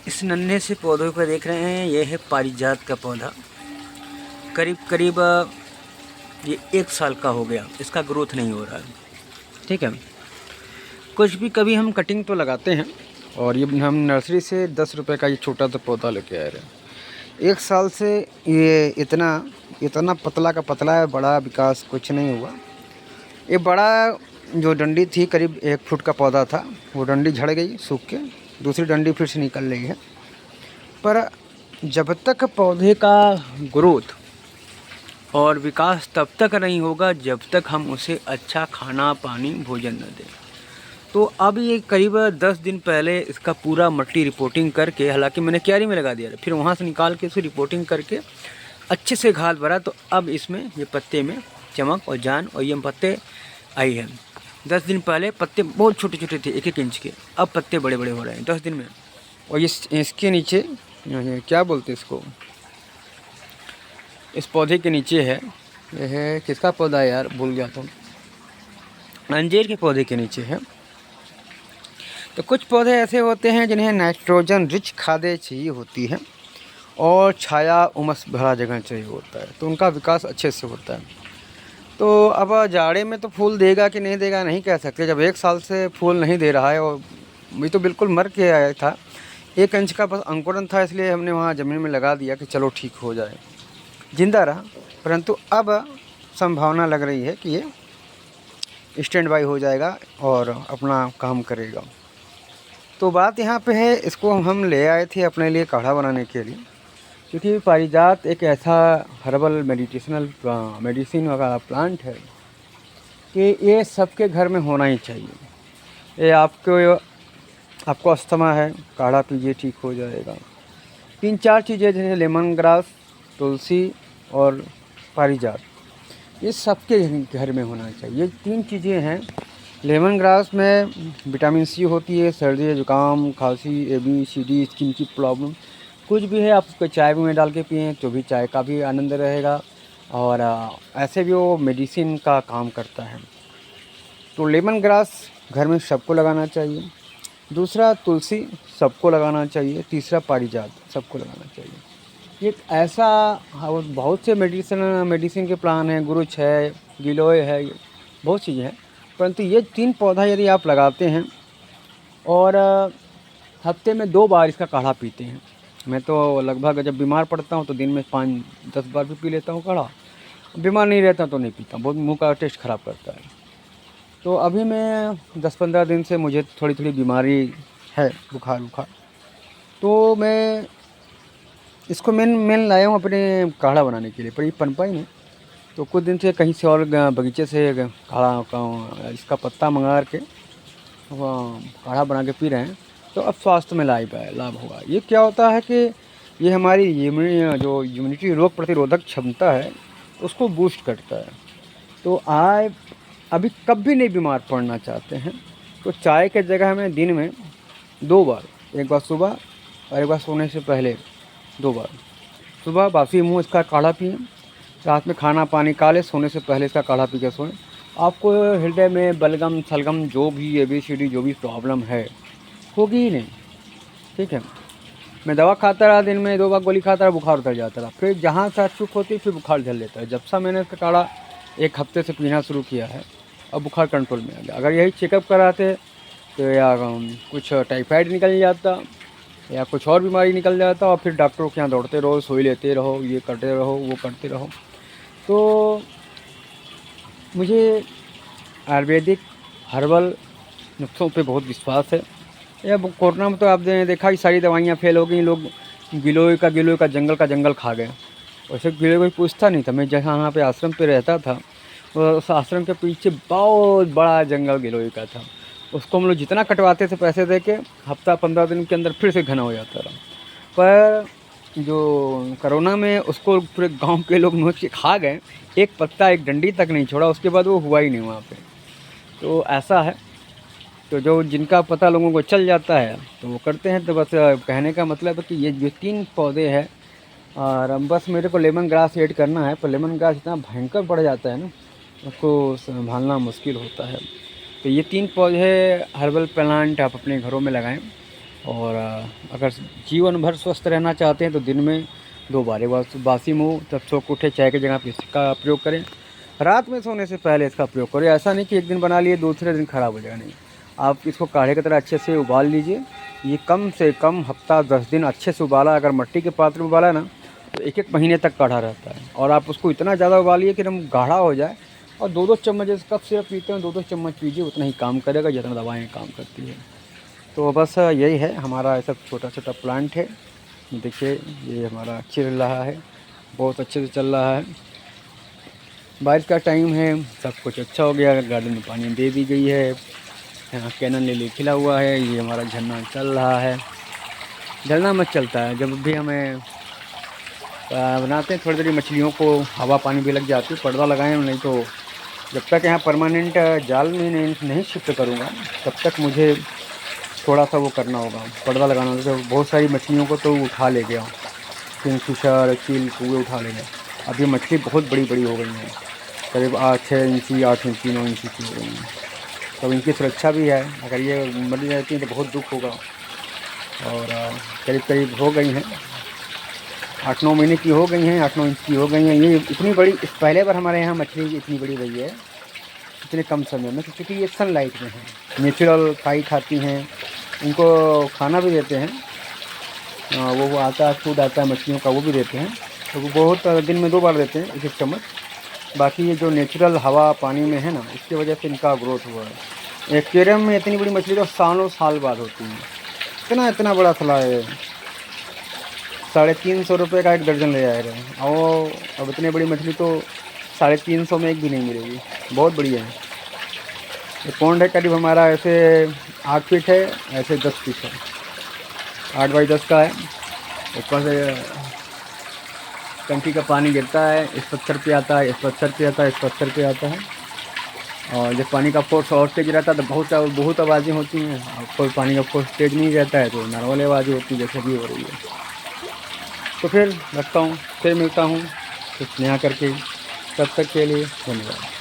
इस नन्हे से पौधों को देख रहे हैं, ये है पारिजात का पौधा। करीब करीब ये 1 साल का हो गया, इसका ग्रोथ नहीं हो रहा है। ठीक है, कुछ भी कभी हम कटिंग तो लगाते हैं, और ये हम नर्सरी से 10 रुपये का ये छोटा सा पौधा लेके आए रहे। 1 साल से ये इतना इतना पतला का पतला है, बड़ा विकास कुछ नहीं हुआ। ये बड़ा जो डंडी थी, करीब 1 फुट का पौधा था, वो डंडी झड़ गई सूख के, दूसरी डंडी फिर से निकल रही है। पर जब तक पौधे का ग्रोथ और विकास तब तक नहीं होगा जब तक हम उसे अच्छा खाना पानी भोजन न दें। तो अब ये करीब 10 दिन पहले इसका पूरा मट्टी रिपोर्टिंग करके, हालांकि मैंने क्यारी में लगा दिया था, फिर वहाँ से निकाल के इसे रिपोर्टिंग करके अच्छे से घास भरा, तो अब इसमें ये पत्ते में चमक और जान और ये पत्ते आई है। 10 दिन पहले पत्ते बहुत छोटे छोटे थे, 1-1 इंच के, अब पत्ते बड़े बड़े हो रहे हैं 10 दिन में। और इसके नीचे क्या बोलते हैं इसको, इस पौधे के नीचे है, यह है किसका पौधा है यार, भूल गया था, अंजीर के पौधे के नीचे है। तो कुछ पौधे ऐसे होते हैं जिन्हें नाइट्रोजन रिच खादें चाहिए होती है और छाया उमस भरा जगह चाहिए होता है, तो उनका विकास अच्छे से होता है। तो अब जाड़े में तो फूल देगा कि नहीं देगा नहीं कह सकते, जब 1 साल से फूल नहीं दे रहा है, और मैं तो बिल्कुल मर के आया था, 1 इंच का बस अंकुरन था, इसलिए हमने वहाँ ज़मीन में लगा दिया कि चलो ठीक हो जाए, जिंदा रहा। परंतु अब संभावना लग रही है कि ये स्टैंड बाई हो जाएगा और अपना काम करेगा। तो बात यहाँ पे है, इसको हम ले आए थे अपने लिए काढ़ा बनाने के लिए, क्योंकि पारिजात एक ऐसा हर्बल मेडिसिन वाला प्लांट है कि ये सबके घर में होना ही चाहिए। ये आपको अस्थमा है, काढ़ा पीजिए ठीक हो जाएगा। 3-4 चीज़ें जैसे लेमन ग्रास, तुलसी और पारिजात, ये सबके घर में होना चाहिए। ये 3 चीज़ें हैं। लेमन ग्रास में विटामिन सी होती है, सर्दी जुकाम खांसी ABCD स्किन की प्रॉब्लम कुछ भी है, आप उसको चाय में डाल के पिएँ तो भी चाय का भी आनंद रहेगा, और ऐसे भी वो मेडिसिन का काम करता है। तो लेमन ग्रास घर में सबको लगाना चाहिए। दूसरा तुलसी सबको लगाना चाहिए। तीसरा पारिजात सबको लगाना चाहिए। एक ऐसा बहुत से मेडिसिन के प्लान हैं, गुरुच है, गिलोय है, बहुत चीज़ें हैं, परंतु ये 3 पौधा यदि आप लगाते हैं और हफ्ते में 2 बार इसका काढ़ा पीते हैं, मैं तो लगभग जब बीमार पड़ता हूँ तो दिन में 5-10 बार भी पी लेता हूँ काढ़ा, बीमार नहीं रहता तो नहीं पीता, बहुत मुंह का टेस्ट ख़राब करता है। तो अभी मैं 10-15 दिन से मुझे थोड़ी थोड़ी बीमारी है, बुखार, तो मैं इसको मेन लाया हूँ अपने काढ़ा बनाने के लिए, पर ये पनपा ही नहीं। तो कुछ दिन से कहीं से और बगीचे से काढ़ा इसका पत्ता मंगा के काढ़ा बना के पी रहे हैं, तो अब स्वास्थ्य में लाभ होगा। ये क्या होता है कि ये हमारी इम्यूनिटी रोग प्रतिरोधक क्षमता है उसको बूस्ट करता है। तो अभी कभी नहीं बीमार पड़ना चाहते हैं तो चाय के जगह में दिन में 2 बार, एक बार सुबह और एक बार सोने से पहले 2 बार, सुबह बासी मुँह इसका काढ़ा पिएँ, रात में खाना पानी खा लें, सोने से पहले इसका काढ़ा पी के सोएं। आपको हृदय में बलगम सलगम जो भी ABCD जो भी प्रॉब्लम है होगी ही नहीं। ठीक है, मैं दवा खाता रहा, दिन में 2 बार गोली खाता रहा, बुखार उतर जाता रहा, फिर जहाँ से चूक होती फिर बुखार झल लेता है। जब से मैंने इसका काढ़ा 1 हफ्ते से पीना शुरू किया है, अब बुखार कंट्रोल में आ गया। अगर यही चेकअप कराते तो या कुछ टाइफाइड निकल जाता या कुछ और बीमारी निकल जाता, और फिर डॉक्टरों के यहाँ दौड़ते रहो, सुई लेते रहो, ये करते रहो, वो करते रहो। तो मुझे आयुर्वेदिक हर्बल नुस्खों पे बहुत विश्वास है। या कोरोना में तो आपने देखा कि सारी दवाइयाँ फेल हो गई, लोग गिलोय का जंगल खा गए। वैसे गिलोय कोई पूछता नहीं था। मैं जहाँ पे आश्रम पे रहता था, उस आश्रम के पीछे बहुत बड़ा जंगल गिलोय का था। उसको हम लोग जितना कटवाते थे पैसे दे के, हफ्ता 15 दिन के अंदर फिर से घना हो जाता रहा। पर जो कोरोना में उसको पूरे गांव के लोग नोच के खा गए, एक पत्ता एक डंडी तक नहीं छोड़ा, उसके बाद वो हुआ ही नहीं वहाँ पे। तो ऐसा है, तो जो जिनका पता लोगों को चल जाता है तो वो करते हैं। तो बस कहने का मतलब है कि ये जो 3 पौधे हैं, और बस मेरे को लेमन ग्रास ऐड करना है, पर लेमन ग्रास इतना भयंकर बढ़ जाता है ना, उसको संभालना मुश्किल होता है। तो ये 3 पौधे हर्बल प्लांट आप अपने घरों में लगाएं, और अगर जीवन भर स्वस्थ रहना चाहते हैं तो दिन में 2 बार, बासी मुँह जब सो के उठे चाय की जगह पे इसका प्रयोग करें। रात में सोने से पहले इसका प्रयोग करें। ऐसा नहीं कि एक दिन बना लिए दूसरे दिन ख़राब हो जाएगा, नहीं। आप इसको काढ़े की तरह अच्छे से उबाल लीजिए। ये कम से कम हफ्ता 10 दिन अच्छे से उबाला, अगर मिट्टी के पात्र में उबाला ना तो 1-1 महीने तक काढ़ा रहता है। और आप उसको इतना ज़्यादा उबालिए कि एकदम गाढ़ा हो जाए, और 2-2 चम्मच, जैसे कप सिरप पीते हैं 2-2 चम्मच पीजिए, उतना ही काम करेगा जितना दवाएँ काम करती है। तो बस यही है हमारा ऐसा छोटा-छोटा प्लांट है। देखिए ये हमारा चल रहा है, बहुत अच्छे से चल रहा है। बारिश का टाइम है, सब कुछ अच्छा हो गया, गार्डन में पानी दे दी गई है, यहाँ कैनन लिली खिला हुआ है, ये हमारा झरना चल रहा है। झरना मत चलता है, जब भी हमें बनाते हैं थोड़ी देर मछलियों को हवा पानी भी लग जाती है, पर्दा लगाएं, नहीं तो जब तक यहाँ परमानेंट जाल में नहीं शिफ्ट करूँगा तब तक मुझे थोड़ा सा वो करना होगा, पर्दा लगाना होगा। तो बहुत सारी मछलियों को तो उठा ले गया, किंगफिशर, चील, कौवे उठा ले गया। अब ये मछली बहुत बड़ी बड़ी हो गई हैं, करीब 6 इंची, 8 इंची, 9 इंची की हो गई हैं। तो इनकी सुरक्षा भी है, अगर ये मर जाती हैं तो बहुत दुख होगा। और करीब करीब हो गई हैं, 8-9 महीने की हो गई हैं, 8-9 इंच की हो गई हैं। ये इतनी बड़ी इस पहले बार हमारे यहाँ मछली इतनी बड़ी रही है इतने कम समय में, क्योंकि ये सनलाइट में है, नेचुरल काई खाती हैं। इनको खाना भी देते हैं, वो आता है, फूड आता है मछलियों का, वो भी देते हैं। तो वो बहुत दिन में 2 बार देते हैं, 1-1 चम्मच। बाकी ये जो नेचुरल हवा पानी में है ना, इसकी वजह से इनका ग्रोथ हुआ है। एक्वेरियम में इतनी बड़ी मछली तो सालों साल बाद होती है। इतना बड़ा थला है, 350 रुपये का 1 दर्जन ले आए रहे। और अब इतनी बड़ी मछली तो 350 में एक भी नहीं मिलेगी, बहुत बढ़िया है। ये पॉन्ड है करीब हमारा ऐसे 8 फीट है, ऐसे 10 फीट है, 8 बाई 10 का है। ऊपर से टंकी का पानी गिरता है, इस पत्थर पे आता है, इस पत्थर पे आता है, इस पत्थर पे आता है। और जब पानी का फोर्स और तेज रहता है तो बहुत आवाज़ें होती हैं, और कोई पानी का फोर्स तेज नहीं रहता है तो नॉर्मल आवाज़ें होती है, जैसे भी हो रही है। तो फिर रखता हूँ, फिर मिलता हूँ कुछ नया करके, तब तक के लिए धन्यवाद।